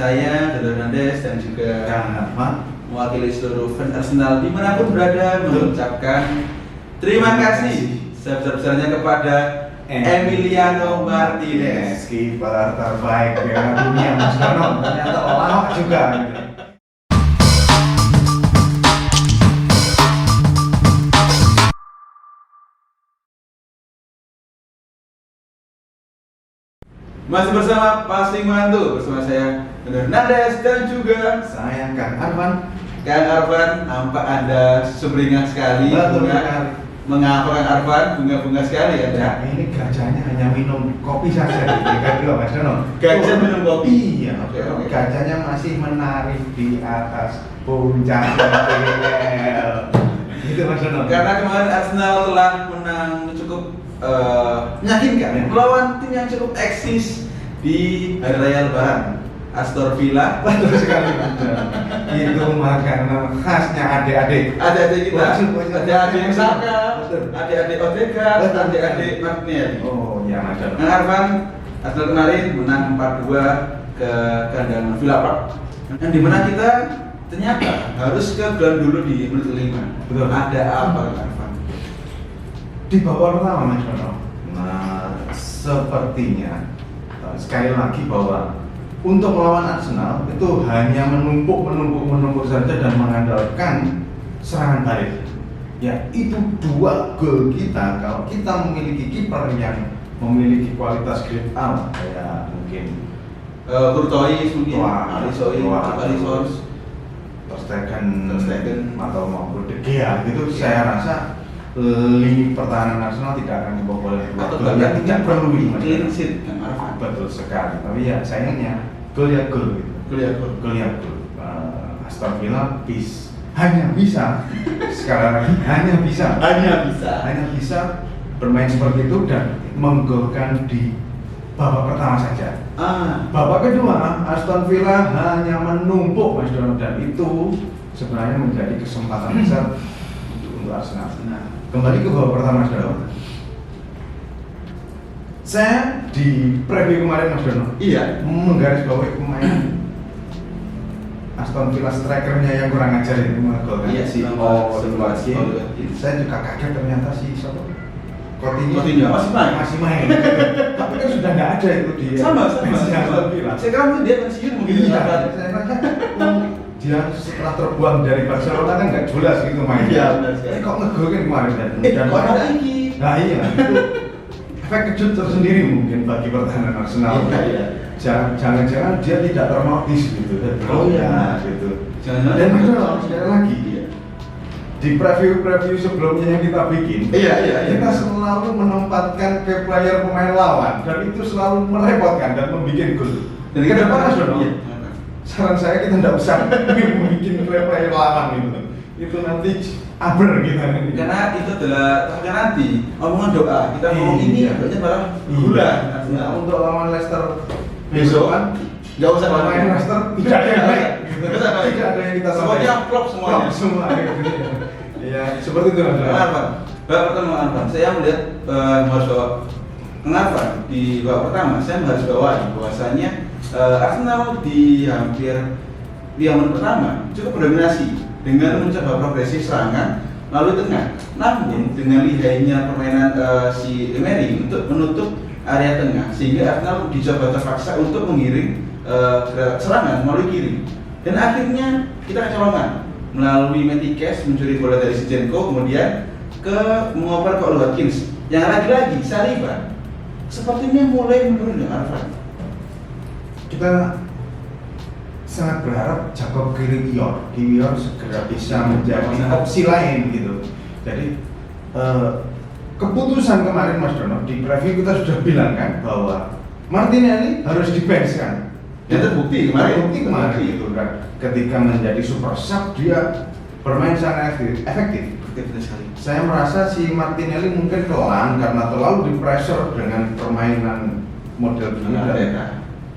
saya Dodo Hernandez dan juga Kang Ahmad mewakili seluruh fans Arsenal dimanapun berada mengucapkan terima kasih sebesar-besarnya kepada Emiliano Martinez, kiper terbaik di dunia Mas Dono. Ternyata lama juga. Masih bersama Passing Mantu bersama saya Dodo Hernandez dan juga Saya Kang Arfan. Kang Arfan, nampak Anda sumringah sekali. Betul sekali. Mengapa Kang Arfan? Bunga-bunga sekali ya. Nah, ini gajahnya hanya minum kopi saja. Kan juga Mas Dono. Gajah minum kopi. Iya. Oke. Gajahnya masih menari di atas puncak IPL. Gitu Mas Dono. Karena kemarin Arsenal telah menang cukup meyakinkan melawan tim yang cukup eksis di hari raya Lebaran, Aston Villa. Betul sekali. Itu makanan khasnya adik-adik. Adik-adik kita, adik-adik Saka, Betul. adik-adik Odegaard, Betul. adik-adik Martinelli. Oh ya Mas Dono. Kang Arfan, Arsenal kemarin menang 4-2 ke kandang Villa Park, yang dimana kita ternyata harus ke ground dulu di menit 5. Betul. Ada apa Kang Arfan? Di babak pertama Mas Dono. Nah, sepertinya sekali lagi bahwa untuk melawan Arsenal itu hanya menumpuk saja dan mengandalkan serangan balik. Ya, itu 2 gol kita kalau kita memiliki kiper yang memiliki kualitas grade A kayak mungkin Courtois mungkin, Alisson, Ter Stegen atau maupun De Gea gitu, saya rasa lini pertahanan Arsenal tidak akan kebobol atau gol yang tidak perlu clean sheet Kang Arfan. betul sekali, tapi ya sayangnya gol ya gol gitu. Gol ya gol. Aston Villa hanya bisa sekali lagi hanya bisa bermain seperti itu dan menggolkan di babak pertama saja. Babak kedua Aston Villa hanya menumpuk Mas Dono, dan itu sebenarnya menjadi kesempatan besar untuk Arsenal. Nah, kembali ke babak pertama Mas Dono. Saya di preview kemarin Mas Dono, Iya. menggarisbawahi pemain Aston Villa strikernya yang kurang ajar itu menggolkan. Iya sih. Saya juga kaget ternyata si siapa? Coutinho masih main. Tapi kan sudah nggak ada itu di Sama. Aston Villa. Saya kira dia pensiun mungkin. Iya, saya rasa dia setelah terbuang dari Barcelona kan nggak jelas gitu mainnya. Iya, benar sekali. Kok ngegol kan kemarin dan Kok ada lagi? Nah iya, itu efek kejut tersendiri mungkin bagi pertahanan Arsenal. Iya. Jangan-jangan dia tidak termotis gitu. Oh iya. Gitu. Jangan-jangan. Dan sekali lagi di preview sebelumnya yang kita bikin, Iya. kita selalu menempatkan ke player pemain lawan dan itu selalu merepotkan dan membuat gol. Dan kita Kenapa Mas Dono? Iya. Saran saya kita tidak usah membuat player lawan gitu. Itu nanti aber kita nanti. Karena itu adalah takutnya nanti omongan doa. Kita ngomong ini, doanya malah gula. Nah, untuk lawan Leicester Besok kan nggak usah main Leicester tidak ada yang baik. Tidak ada yang kita semuanya flop semuanya. semua. Ya seperti itu Mas. Kenapa? Babak pertama Arfan, saya melihat harus bawa kenapa di babak pertama saya harus bawa bahwasanya Arsenal di hampir di menit pertama cukup berdominasi dengan mencoba progresif serangan melalui tengah. Namun dengan lihainya permainan si Emery untuk menutup area tengah sehingga Arsenal dicoba terpaksa untuk mengiring serangan melalui kiri. Dan akhirnya kita kecolongan melalui Metikes mencuri bola dari Zinchenko, kemudian mengoper ke Watkins. Yang lagi-lagi Saliba sepertinya mulai menurun dengan Arfan. Kita sangat berharap Jakob Kiwior segera bisa menjadi opsi lain gitu. Jadi keputusan kemarin Mas Dono di preview kita sudah bilang kan bahwa Martinelli harus di-bench-kan. Dan terbukti kemarin itu kan ketika menjadi super sub dia bermain sangat efektif. Saya merasa si Martinelli mungkin kelan karena terlalu di-pressure dengan permainan model ini.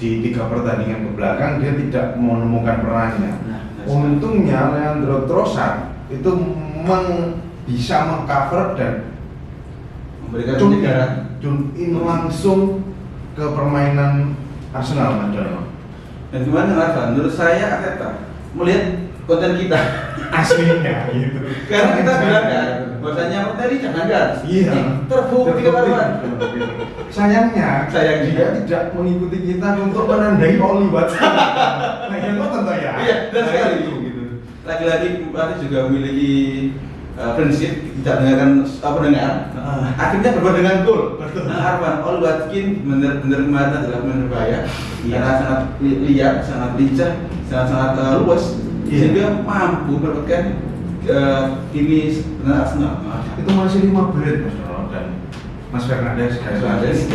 Di 3 pertandingan ke belakang dia tidak menemukan perannya. Untungnya Leandro Trossard itu bisa mengcover dan memberikan tune in langsung ke permainan Arsenal Mas Dono. Dan gimana dengan Arfan? Menurut saya Arteta melihat konten kita aslinya gitu. karena kita bilang kan bahwasanya Martinelli jangan kan terbukti kemarin. Sayangnya dia tidak mengikuti kita untuk menandai Oli Watson. Nah yang lo tentu ya. Iya, dan sekali itu gitu. Lagi-lagi Martinelli juga memiliki prinsip tidak dengarkan pendengar. Akhirnya berbuat dengan gol. Arfan, Oli Watkin benar-benar kemarin adalah pemain berbahaya. Karena sangat liar, sangat lincah, sangat luas, sehingga mampu mendapatkan ini benar Arsenal. Itu masih 5 bulan Mas Dono dan Mas Fernandes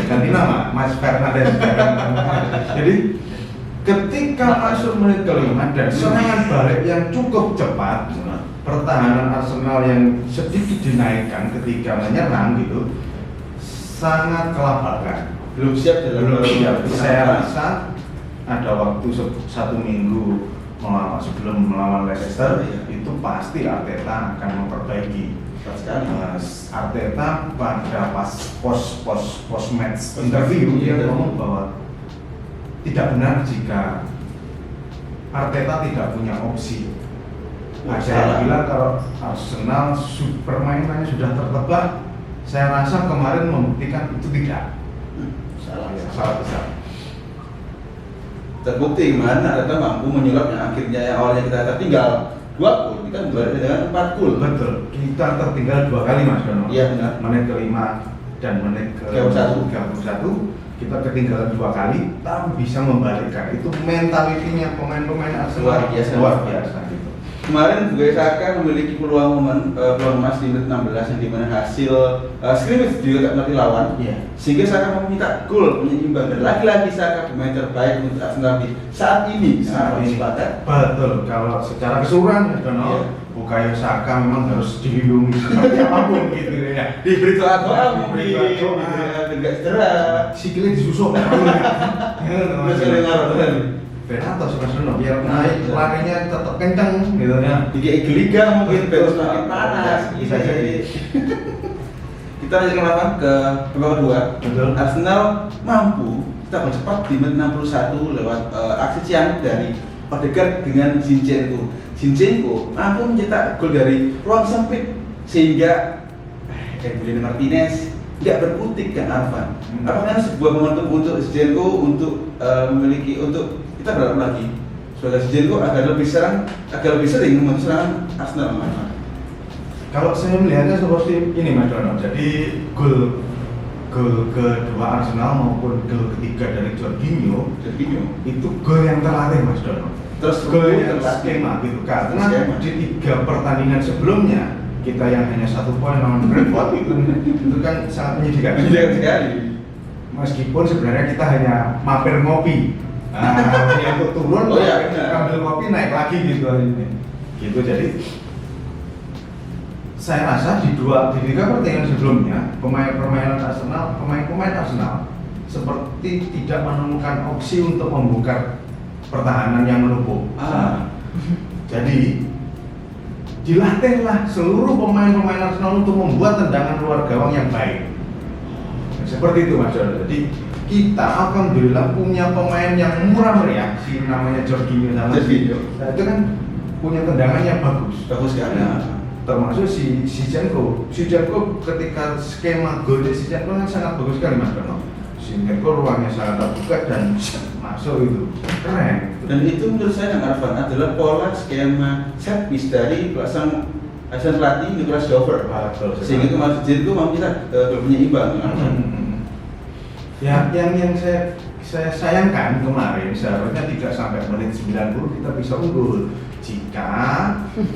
ganti nama Mas Fernandes. Jadi ketika masuk menit kelima dan serangan balik yang cukup cepat, pertahanan Arsenal yang sedikit dinaikkan ketika menyerang gitu sangat kelabakan. Belum siap dalam Saya rasa ada waktu 1 minggu sebelum melawan Leicester itu pasti Arteta akan memperbaiki. Arteta pada post match interview dia ngomong bahwa tidak benar jika Arteta tidak punya opsi. Saya bilang kalau Arsenal permainannya sudah tertebak, saya rasa kemarin membuktikan itu tidak. Salah besar. Terbukti kemana Arteta mampu menyulap yang akhirnya yang awalnya kita tertinggal 2 gol, kita kembali dengan 4 gol. Betul. Kita tertinggal 2 kali Mas Dono. Iya benar. Menit ke-5 dan menit ke-31 kita ketinggalan 2 kali, tapi bisa membalikkan. Itu mentalitinya pemain-pemain Arsenal luar biasa gitu. Kemarin Bukayo Saka memiliki peluang emas di menit 16 yang dimana hasil scrimmage di mati lawan, sehingga Saka meminta gol menyeimbang dan lagi-lagi Saka pemain terbaik untuk Arsenal di saat ini. Betul. Kalau secara keseluruhan Bukayo Saka memang harus dilindungi seperti apapun gitu ya. Diberi doa mungkin, tidak cedera, sikilnya disusuk. Benatos Mas Dono biar naik larinya tetap kenceng gitu ya. Di Liga mungkin terus makin panas bisa jadi. Kita lanjutkan ke babak kedua. Arsenal mampu kita bercepat di menit 61 lewat aksi ciamik dari Odegaard dengan Zinchenko. Zinchenko mampu mencetak gol dari ruang sempit sehingga Emiliano Martinez tidak berkutik kan Arfan. Apakah sebuah momentum untuk Zinchenko untuk memiliki untuk kita berharap lagi sebagai Zinchenko agar lebih sering membantu serangan Arsenal. Kalau saya melihatnya seperti ini Mas Dono. Jadi gol kedua Arsenal maupun gol ketiga dari Jorginho itu gol yang terlatih Mas Dono. Terus gol yang skema gitu karena di 3 pertandingan sebelumnya kita yang hanya 1 poin lawan Brentford itu kan sangat menyedihkan sekali. Meskipun sebenarnya kita hanya mampir ngopi. Yang untuk turun, ambil kopi naik lagi gitu ini. Gitu jadi saya rasa di 3 pertandingan sebelumnya pemain-pemain Arsenal seperti tidak menemukan opsi untuk membuka pertahanan yang menumpuk. Jadi dilatihlah seluruh pemain-pemain Arsenal untuk membuat tendangan luar gawang yang baik. Seperti itu Mas Dono. Jadi kita alhamdulillah punya pemain yang murah meriah, namanya Jorginho sama nah, itu kan punya tendangan yang bagus sekali. Termasuk si Zinchenko ketika skema gol di Zinchenko kan sangat bagus sekali Mas Dono. Zinchenko ruangnya sangat terbuka dan masuk itu keren. Dan itu menurut saya Arfan adalah pola skema set piece dari pelaksanaan asisten pelatih Nicolas Dover. Sehingga kemarin Zinchenko mau kita punya imbang. Ya, yang saya sayangkan kemarin seharusnya tidak sampai menit 90 kita bisa unggul jika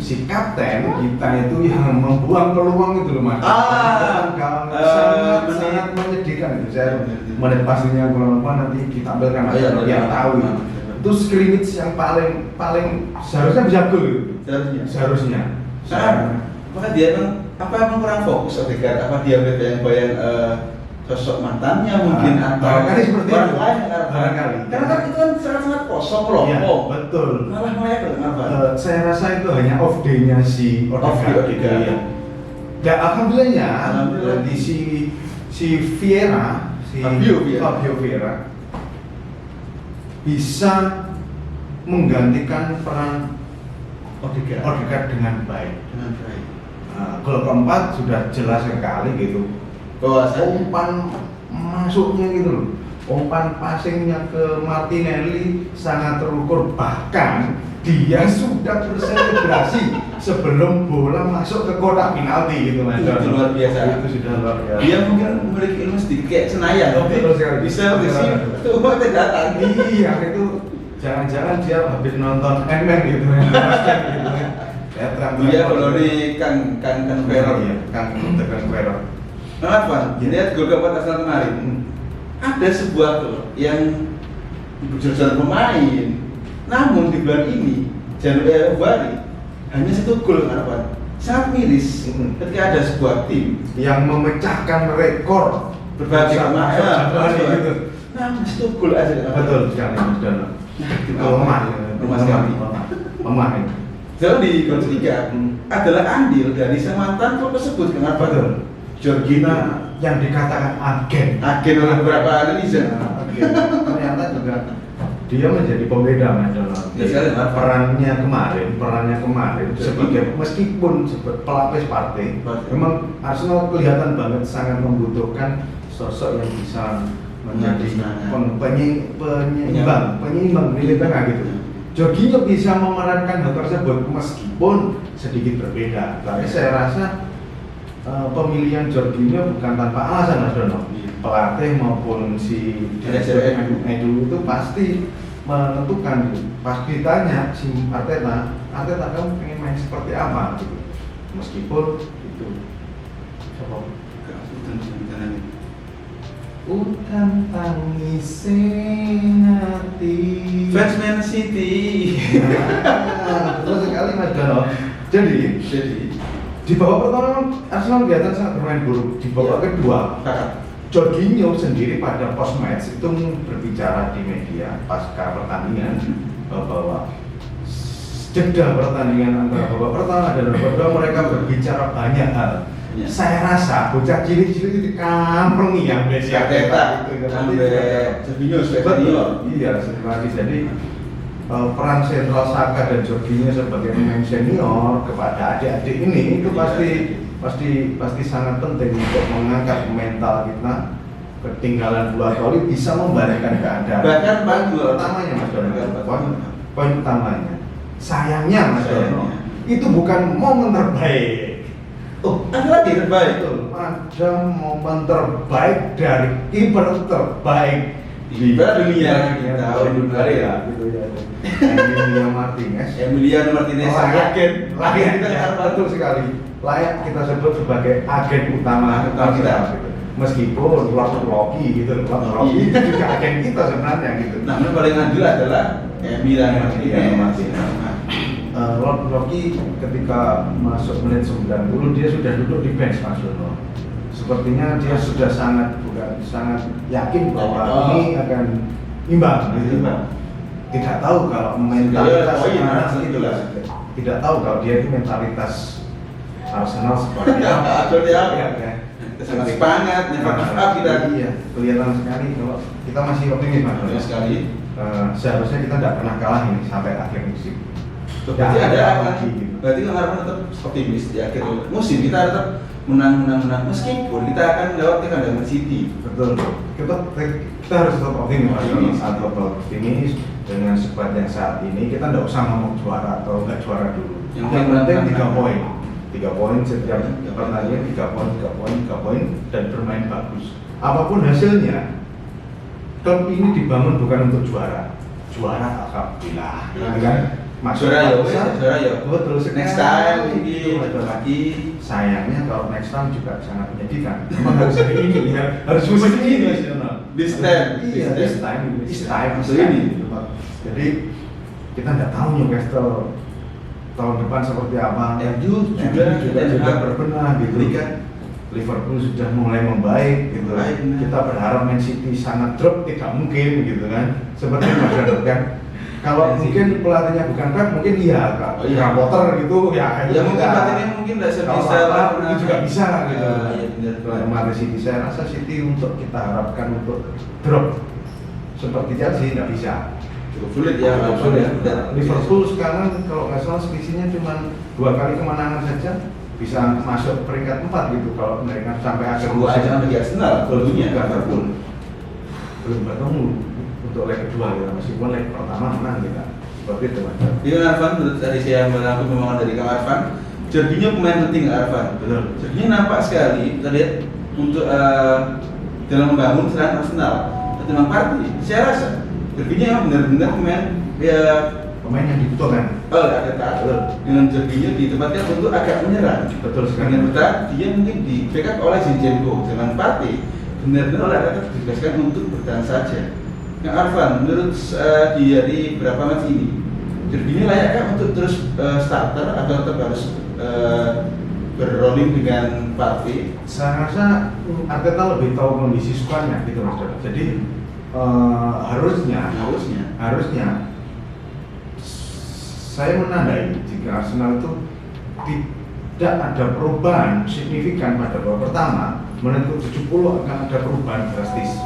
si kapten kita itu yang membuang peluang itu loh Mas. Sangat menyedihkan itu. Saya menit pastinya kalau nanti ditampilkan biar tahu itu scrimmage yang paling seharusnya bisa gol seharusnya. Maka dia emang kurang fokus Odegaard, apa dia bayang-bayang sosok mantannya mungkin barangkali seperti itu. Barangkali. Karena kan itu kan sangat kosong loh. Iya, betul. Malah kenapa? Saya rasa itu hanya off day-nya si Odegaard. Ya alhamdulillahnya di si Vieira, Fabio Vieira bisa menggantikan peran Odegaard dengan baik. Gol keempat sudah jelas sekali gitu. Umpan masuknya gitu loh. Umpan passingnya ke Martinelli sangat terukur, bahkan dia sudah berselebrasi sebelum bola masuk ke kotak penalti gitu Mas. Itu luar biasa. Itu sudah luar biasa. Dia mungkin memiliki ilmu sedikit kayak Senayan. Betul sekali. Bisa itu umatnya datang. Iya, itu jangan-jangan dia habis nonton Ant-Man gitu ya. Gitu ya. Iya, kalau ini Kang Ferrer ya, Kang Ferrer. Kenapa? Lihat gol keempat Arsenal kemarin. Ada sebuah gol yang berjalan pemain, namun di bulan ini Februari hanya satu gol kenapa? Sangat miris ketika ada sebuah tim yang memecahkan rekor berbagai pemain gitu. Namun satu gol aja kenapa? Betul sekali Mas Dono. Lemah ini. Jadi di gol ketiga adalah andil dari mantan klub tersebut kenapa? Betul. Jorginho yang dikatakan agen oleh beberapa netizen. Ternyata juga dia menjadi pembeda Mas Dono. Perannya kemarin sebagai meskipun pelapis partai, memang Arsenal kelihatan banget sangat membutuhkan sosok yang bisa menjadi penyeimbang di tengah gitu. Jorginho bisa memerankan hal tersebut meskipun sedikit berbeda. Tapi saya rasa pemilihan Jorginho bukan tanpa alasan Mas Dono. Pelatih maupun si Edu itu pasti menentukan gitu. Pas ditanya si Arteta kamu pengen main seperti apa gitu. Meskipun itu Utan tangisin hati Fans Man City. Betul sekali Mas Dono. Jadi di babak pertama Arsenal kelihatan sangat bermain buruk. Di babak kedua Jorginho sendiri pada post match itu berbicara di media pasca pertandingan bahwa jeda pertandingan antara babak pertama dan babak kedua mereka berbicara banyak hal. Ya. Saya rasa bocah cilik-cilik itu kampengi yang besi Arteta itu sampai Jorginho iya lagi. Jadi peran sentral Saka dan Jorginho sebagai pemain senior kepada adik-adik ini itu pasti sangat penting untuk mengangkat mental kita. Ketinggalan 2 kali bisa membalikkan keadaan. Bahkan utamanya Mas Dono, poin utamanya sayangnya Mas Dono itu bukan momen terbaik. Ada lagi terbaik tuh. Ada momen terbaik dari kiper terbaik di dunia tahun 2000 ya, gitu ya. Emiliano Martinez layak kita betul sekali. Layak kita sebut sebagai agen utama kita. Meskipun Loki gitu, Loki itu juga agen kita sebenarnya gitu. Namun paling adil adalah Emiliano Martinez. Loki ketika masuk menit 90 dia sudah duduk di bench Mas Dono. Sepertinya dia sudah sangat yakin bahwa ini akan imbang gitu. Tidak tahu kalau mentalitas tidak tahu kalau dia itu mentalitas Arsenal seperti apa. Sangat semangat, kita. Iya, kelihatan sekali kalau kita masih optimis Mas. Sekali. Seharusnya kita tidak pernah kalah ini sampai akhir musim. Berarti berarti harapan tetap optimis di akhir musim kita tetap menang meskipun kita akan lewat kandang City. Betul. Kita harus tetap optimis optimis dengan squad yang saat ini. Kita tidak usah ngomong juara atau enggak juara dulu. Yang penting 3 poin. 3 poin setiap pertandingan, 3 poin dan bermain bagus. Apapun hasilnya, klub ini dibangun bukan untuk juara. Juara alhamdulillah. Kan? Juara ya. Betul sekali. Next time lagi. Sayangnya kalau next time juga sangat menyedihkan. Memang harus hari ini ya. Harus musim ini nasional. This time. Ini. Jadi kita tidak tahu Newcastle tahun depan seperti apa. juga berbenah gitu. Liverpool sudah mulai membaik gitu. Kita berharap Man City sangat drop tidak mungkin gitu kan. Seperti Mas kan. Kalau mungkin pelatihnya bukan Pep, mungkin iya Kak. Potter gitu ya. Ya mungkin pelatihnya mungkin tidak bisa itu juga bisa gitu. Iya benar. City saya rasa City untuk kita harapkan untuk drop seperti Chelsea tidak bisa. cukup sulit ya. Dan Liverpool sekarang kalau nggak salah selisihnya cuma 2 kali kemenangan saja bisa masuk peringkat 4 gitu kalau mereka sampai akhir musim aja sampai di Arsenal golnya Liverpool belum bertemu untuk leg kedua gitu meskipun leg pertama menang kita seperti itu Mas. Iya Arfan, menurut tadi saya merangkum pemahaman dari Kang Arfan, Jorginho pemain penting Arfan. Betul. Jorginho nampak sekali kita lihat untuk dalam membangun serangan Arsenal ketimbang Partey. Saya rasa Jorginho memang benar-benar pemain yang dibutuhkan. Ada betul. Dengan Jorginho ditempatkan untuk agak menyerang. Betul sekali. Dengan betul dia mungkin di backup oleh Zinchenko. Dengan Partey benar-benar oleh Arteta ditugaskan untuk bertahan saja. Nah Arfan, menurut dia di beberapa match ini, Jorginho layakkah untuk terus starter atau tetap harus berrolling dengan Partey? Saya rasa Arteta lebih tahu kondisi skuadnya gitu Mas. Jadi harusnya saya menandai jika Arsenal itu tidak ada perubahan signifikan pada babak pertama, menit 70 akan ada perubahan drastis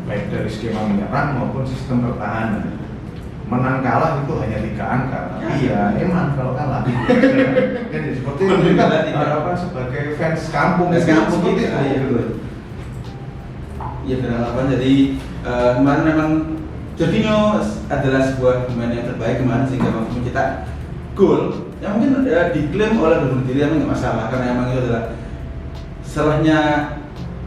baik dari skema menyerang maupun sistem pertahanan. Menang kalah itu hanya 3 angka, tapi ya emang kalau kalah kan seperti itu kita harapan sebagai fans kampung seperti itu gitu. Iya benar. Jadi kemarin memang Jorginho adalah sebuah pemain yang terbaik kemarin sehingga mampu mencetak gol yang mungkin diklaim oleh bunuh diri tapi nggak masalah karena memang itu adalah salahnya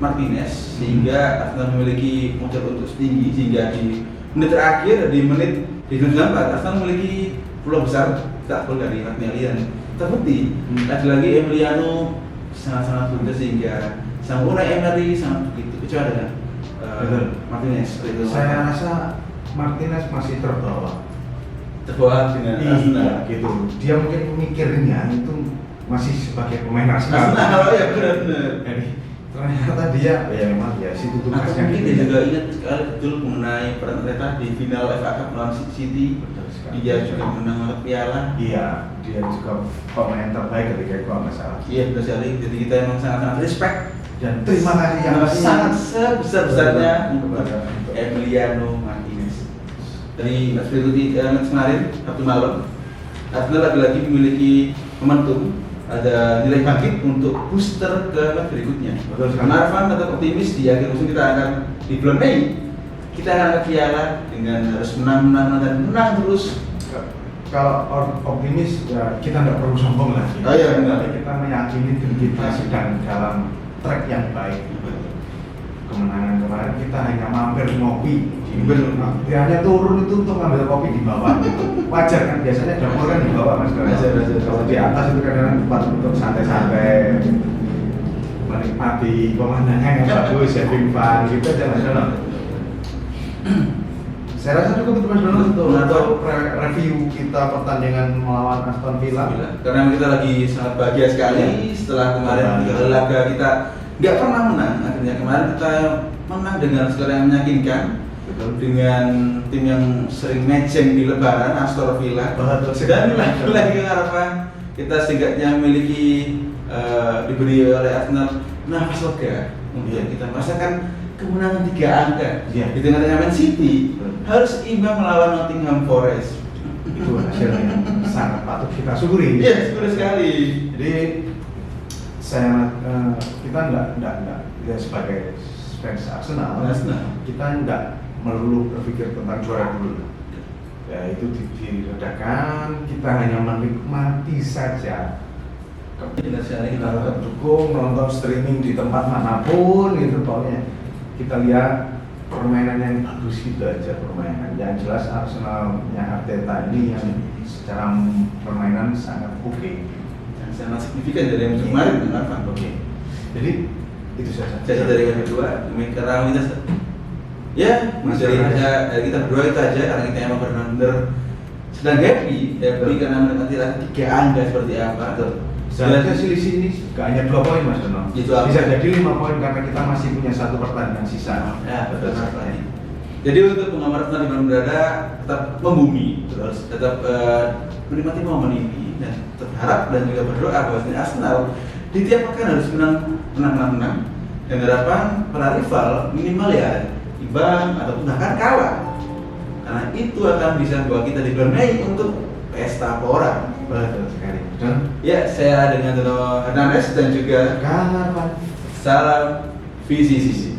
Martinez sehingga Arsenal memiliki modal untuk setinggi sehingga di menit terakhir di menit 94 Arsenal memiliki peluang besar tak gol dari Martinelli dan terbukti lagi Emiliano sangat-sangat mudah sehingga sang Unai Emery sangat begitu kecewa dengan Martinez. Saya rasa Martinez masih terbawa dengan Arsenal gitu. Dia mungkin mikirnya itu masih sebagai pemain Arsenal. Ya benar. Jadi ternyata dia ya memang ya situ tugasnya. Mungkin dia juga ingat sekali betul mengenai peran Arteta di final FA Cup melawan City. Dia juga menang piala. Iya, dia juga pemain terbaik ketika itu masalah. Iya benar sekali. Jadi kita memang sangat-sangat respect dan terima kasih yang sangat sebesar-besarnya kepada Emiliano Martinez. Dari match kemarin Sabtu malam, Arsenal lagi-lagi memiliki momentum, ada nilai bangkit untuk booster ke match berikutnya. Arfan tetap optimis di akhir musim kita akan di bulan Mei kita akan ke piala dengan harus menang terus. Kalau optimis ya kita nggak perlu sombong lah. Iya benar. Kita meyakini tim kita sedang dalam track yang baik. Kemenangan kemarin kita hanya mampir ngopi dia hanya turun itu untuk ngambil kopi di bawah wajar kan biasanya dapur kan di bawah Mas kalau di atas itu kadang tempat untuk santai-santai menikmati pemandangan yang bagus having fun gitu aja Mas Dono. Saya rasa cukup itu Mas Dono untuk review kita pertandingan melawan Aston Villa karena kita lagi sangat bahagia sekali setelah kemarin laga kita nggak pernah menang, akhirnya kemarin kita menang dengan skor yang meyakinkan dengan tim yang sering matching di lebaran Aston Villa dan lagi harapan kita setidaknya memiliki diberi oleh Arsenal nafas lega kemudian kita merasakan kemenangan 3 angka di tengah-tengah Man City harus imbang melawan Nottingham Forest. Itu hasil yang sangat patut kita syukuri. Iya, syukur sekali. Jadi kita enggak ya sebagai fans Arsenal kita enggak melulu berpikir tentang juara dulu ya itu diredakan kita hanya menikmati saja kita tetap dukung nonton streaming di tempat manapun gitu pokoknya kita lihat permainan yang bagus gitu aja permainan yang jelas Arsenalnya Arteta ini yang secara permainan sangat oke. Sangat signifikan dari yang kemarin dengan Arfan. Jadi itu saja. Jadi dari yang kedua, karena kita ya dari kita berdua itu aja karena kita emang benar-benar sedang happy karena menikmati lagi 3 angka seperti apa. Sebenarnya selisih ini gak hanya 2 poin Mas Dono. Bisa jadi 5 poin karena kita masih punya 1 pertandingan sisa. Ya betul sekali. Jadi untuk penggemar Arsenal di mana berada tetap membumi, terus tetap menikmati momen ini dan berharap dan juga berdoa bahwa Arsenal di tiap pekan harus menang dan harapan para rival minimal ya imbang ataupun bahkan kalah Karena itu akan bisa membawa kita di bulan Mei untuk pesta pora. Betul sekali. Dan Ya, saya dengan Dono Hernandez dan juga kapan? salam visi sisi.